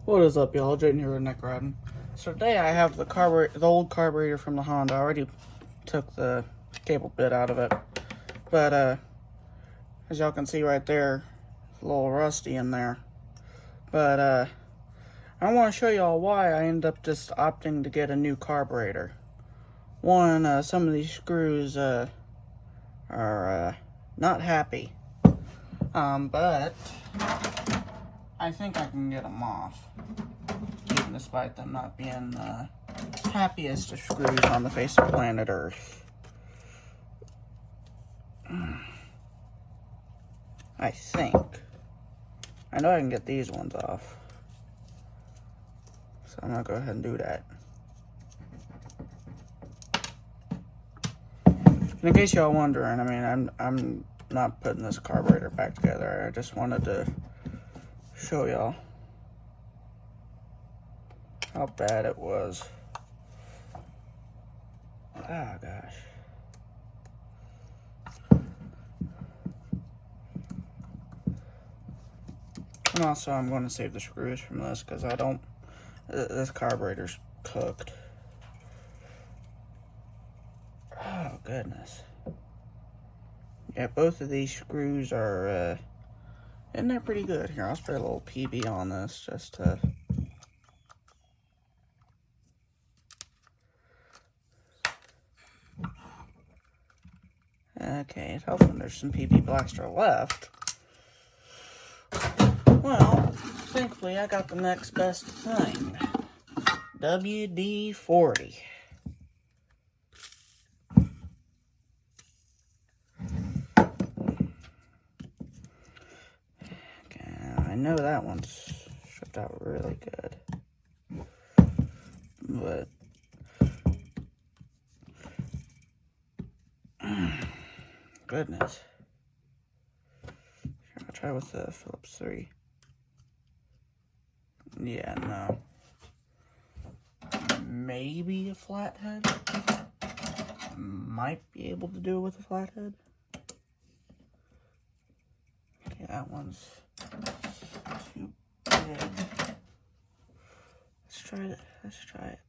What is up, y'all? Jaden here with Neck Riding. So today I have the old carburetor from the Honda. I already took the cable bit out of it, but as y'all can see right there, it's a little rusty in there. But I want to show y'all why I ended up just opting to get a new carburetor. One, some of these screws are not happy, but I think I can get them off, even despite them not being the happiest of screws on the face of planet Earth. I think. I know I can get these ones off, so I'm gonna go ahead and do that. In case y'all wondering, I mean, I'm not putting this carburetor back together. I just wanted to show y'all how bad it was. Oh gosh. And also I'm going to save the screws from this because this carburetor's cooked. Oh goodness. Yeah, both of these screws are and they're pretty good. Here, I'll spray a little PB on this just to... Okay, it's helping there's some PB Blaster left. Well, thankfully I got the next best thing. WD-40. I know that one's shipped out really good, but goodness. I'll try with the Phillips 3. Yeah, no. Maybe a flathead. Might be able to do it with a flathead. Okay, that one's too big. Let's try it. Let's try it.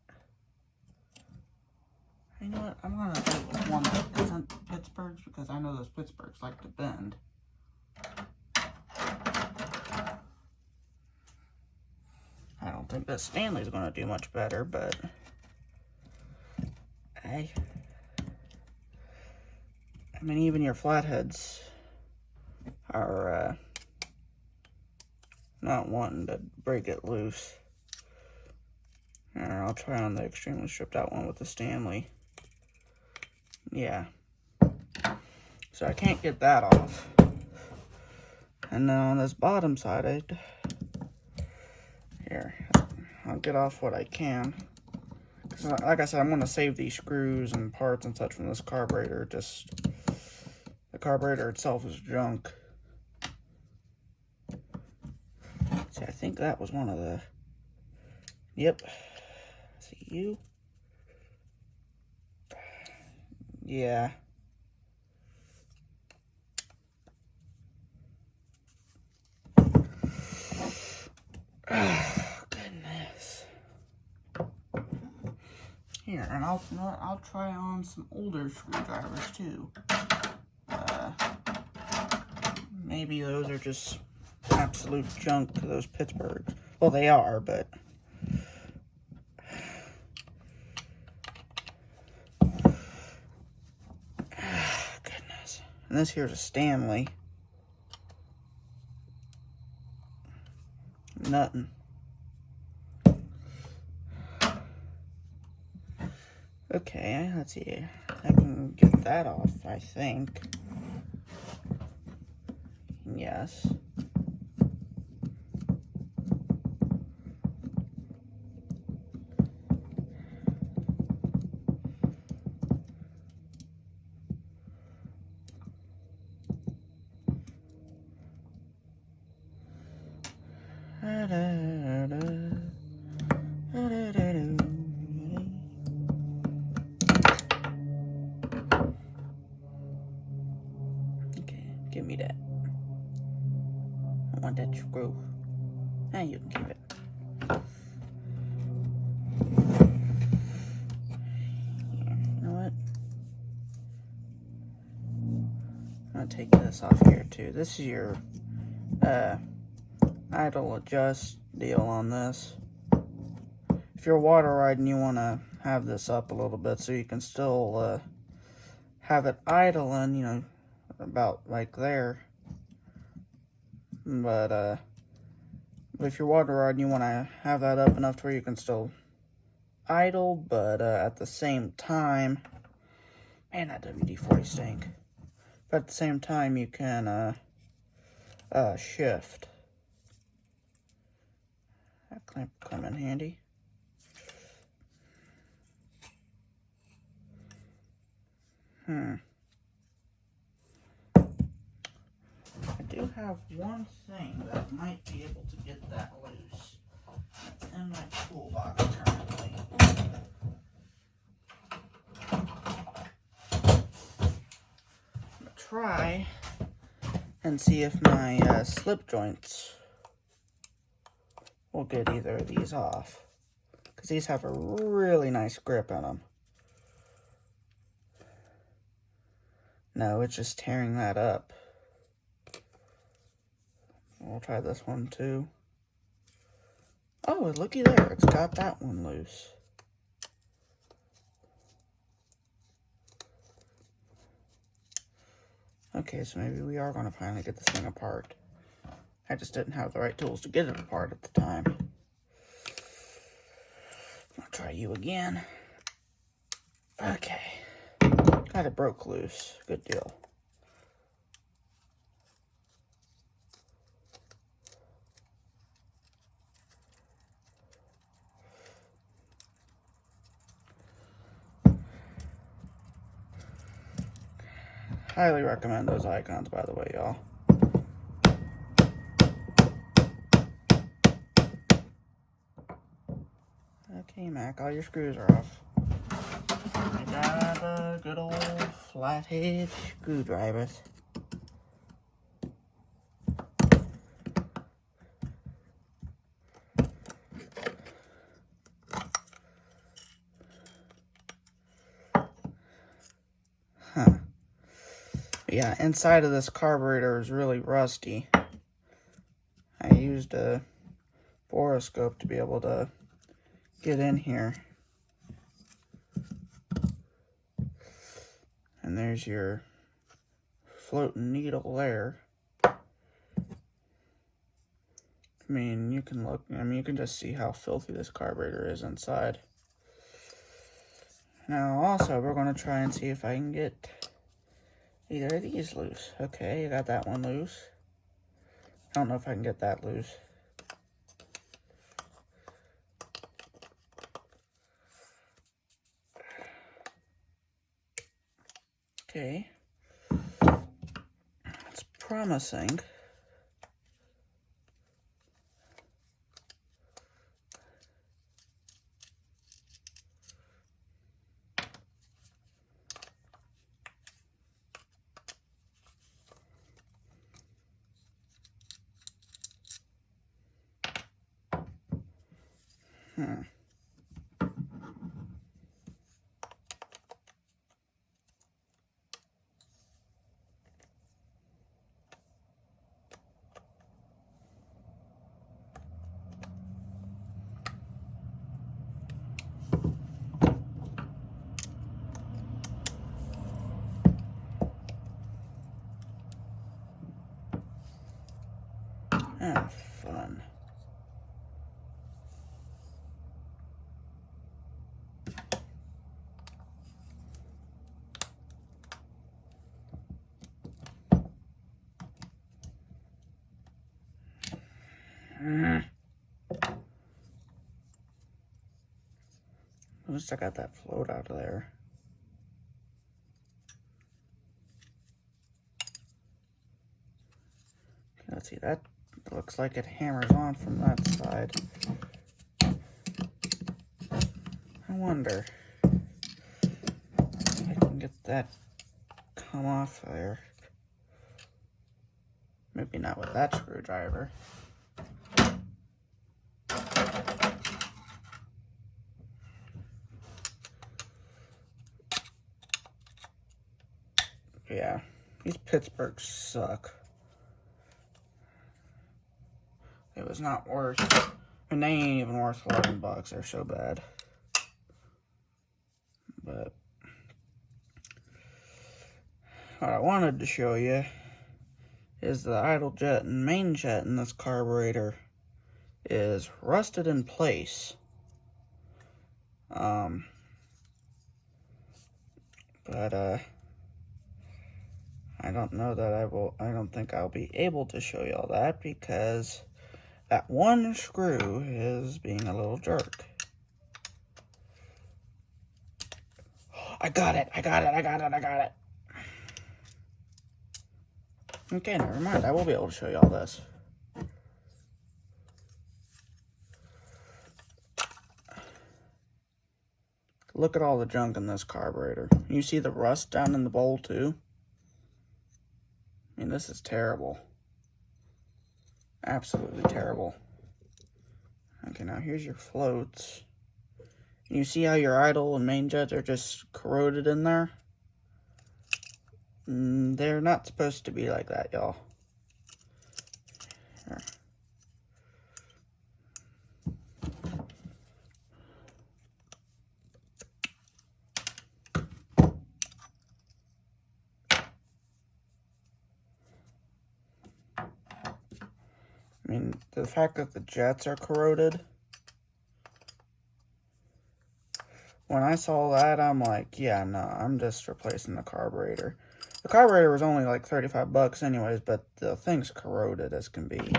You know what? I'm gonna do it with one that isn't Pittsburgh's because I know those Pittsburghs like to bend. I don't think that Stanley's gonna do much better, but I mean, even your flatheads are not wanting to break it loose. And I'll try on the extremely stripped out one with the Stanley. Yeah. So I can't get that off. And then on this bottom side, here, I'll get off what I can. Like I said, I'm going to save these screws and parts and such from this carburetor. Just, the carburetor itself is junk. See, I think that was one of the, yep. See you? Yeah. Oh, goodness. Here, and I'll try on some older screwdrivers too. Maybe those are just absolute junk to those Pittsburghs. Well, they are, but goodness. And this here's a Stanley. Nothing. Okay, let's see. I can get that off, I think. Yes. Okay, give me that. I want that screw. Now you can keep it. know what? I'm gonna take this off here too. This is your idle adjust deal on this. If you're water riding, you want to have this up a little bit so you can still have it idling, you know, about like there. But if you're water riding, you want to have that up enough to where you can still idle, but at the same time, man, that WD-40 stink. But at the same time, you can shift. That clamp will come in handy. I do have one thing that might be able to get that loose. It's in my toolbox currently. I'm gonna try and see if my slip joints will get either of these off, because these have a really nice grip in them. No, it's just tearing that up. We'll try this one too. Oh, looky there, it's got that one loose. Okay, so maybe we are going to finally get this thing apart. I just didn't have the right tools to get it apart at the time. I'll try you again. Okay. Got it broke loose. Good deal. Highly recommend those icons, by the way, y'all. Okay, Mac, all your screws are off. I got a good old flathead screwdrivers. Yeah, inside of this carburetor is really rusty. I used a boroscope to be able to get in here. And there's your floating needle there. I mean, you can look, you can just see how filthy this carburetor is inside. Now, also, we're going to try and see if I can get either of these loose. Okay, I got that one loose. I don't know if I can get that loose. Okay. It's promising. Ah, fun. At least I got that float out of there. Okay, let's see, that looks like it hammers on from that side. I wonder if I can get that come off there. Maybe not with that screwdriver. yeah, these Pittsburghs suck. It was not worth, and they ain't even worth $11. They're so bad. But what I wanted to show you is the idle jet and main jet in this carburetor is rusted in place. But I don't know that I don't think I'll be able to show you all that because that one screw is being a little jerk. I got it. Okay, never mind. I will be able to show you all this. Look at all the junk in this carburetor. You see the rust down in the bowl too? I mean, this is terrible. Absolutely terrible. Okay, now here's your floats. You see how your idle and main jets are just corroded in there? They're not supposed to be like that, y'all. Here. I mean, the fact that the jets are corroded, when I saw that, I'm like, yeah, no, I'm just replacing the carburetor. The carburetor was only like $35 anyways, but the thing's corroded as can be.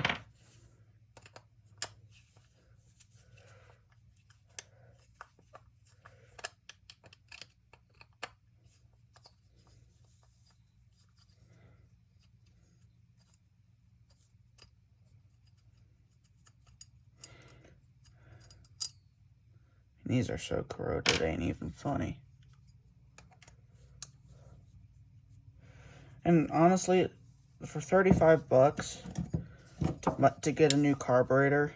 These are so corroded, it ain't even funny. And honestly, for $35 to get a new carburetor,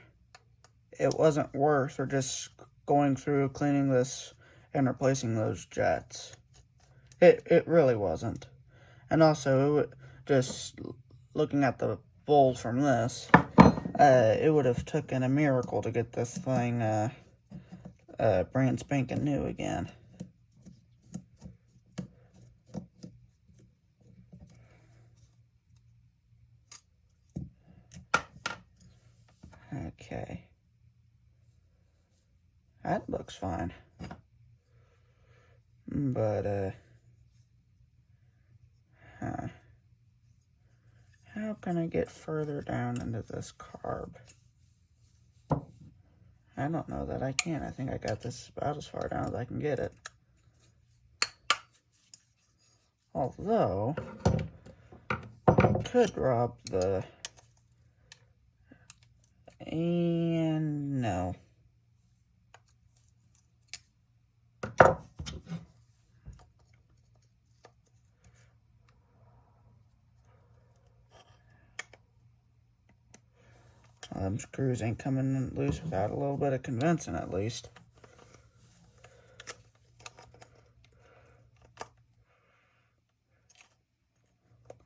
it wasn't worth or just going through cleaning this and replacing those jets. It really wasn't. And also, just looking at the bowl from this, it would have taken a miracle to get this thing brand spanking new again. Okay. That looks fine. But, how can I get further down into this carb? I don't know that I can. I think I got this about as far down as I can get it. Although, I could rob the... And no. Them screws ain't coming loose without a little bit of convincing, at least.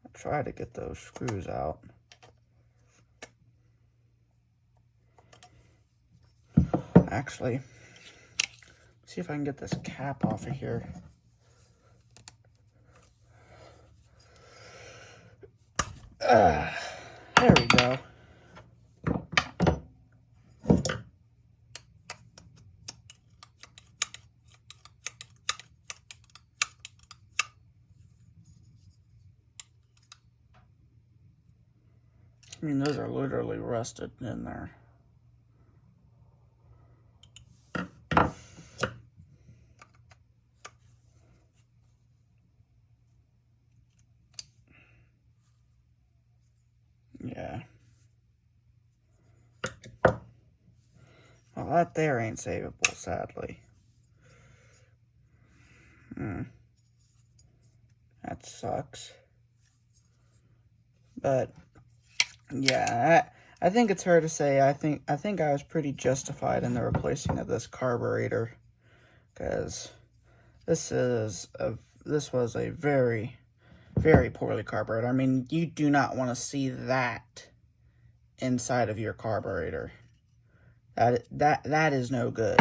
I'll try to get those screws out. Actually, see if I can get this cap off of here. There we go. I mean, those are literally rusted in there. Yeah. Well, that there ain't savable, sadly. That sucks. But yeah, I think it's fair to say I think I was pretty justified in the replacing of this carburetor, because this was a very, Very poorly carbureted. I mean, you do not want to see that inside of your carburetor. That is no good.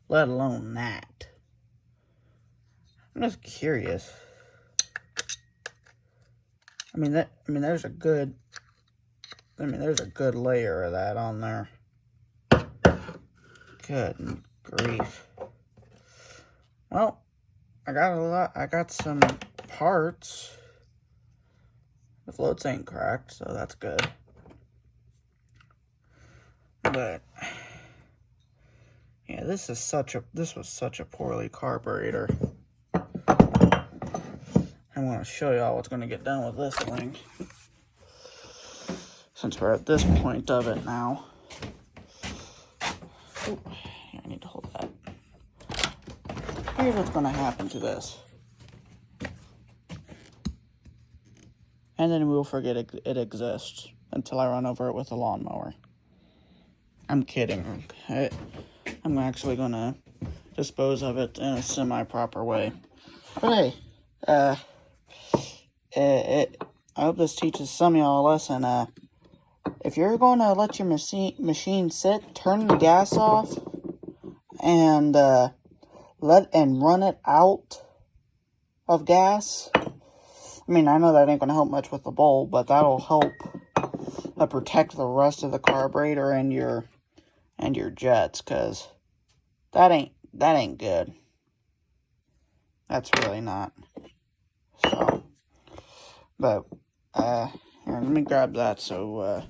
Let alone that. I'm just curious. There's a good layer of that on there. Good grief. Well, I got some parts. The floats ain't cracked, so that's good. But yeah, this was such a poorly carburetor. I want to show y'all what's going to get done with this thing. Since we're at this point of it now. Ooh, I need to hold that. Here's what's going to happen to this. And then we'll forget it exists until I run over it with a lawnmower. I'm kidding. I'm actually going to dispose of it in a semi-proper way. But hey, I hope this teaches some of y'all a lesson. If you're going to let your machine sit, turn the gas off and run it out of gas. I mean, I know that ain't going to help much with the bowl, but that'll help protect the rest of the carburetor and your jets, because that ain't good. That's really not. So, but here, let me grab that so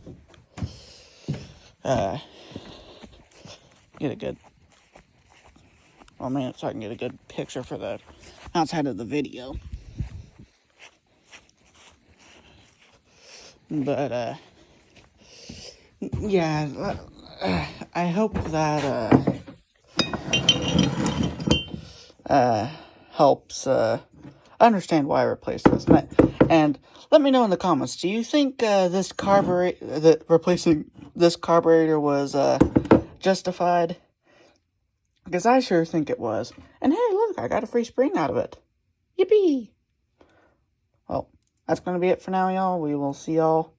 get a good. So I can get a good picture for the outside of the video. But yeah, I hope that helps understand why I replaced this. And let me know in the comments, do you think replacing this carburetor was justified? Because I sure think it was. And hey, look, I got a free spring out of it. Yippee! Well, that's going to be it for now, y'all. We will see y'all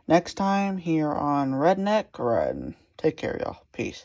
next time here on Redneck Riding. Take care, y'all. Peace.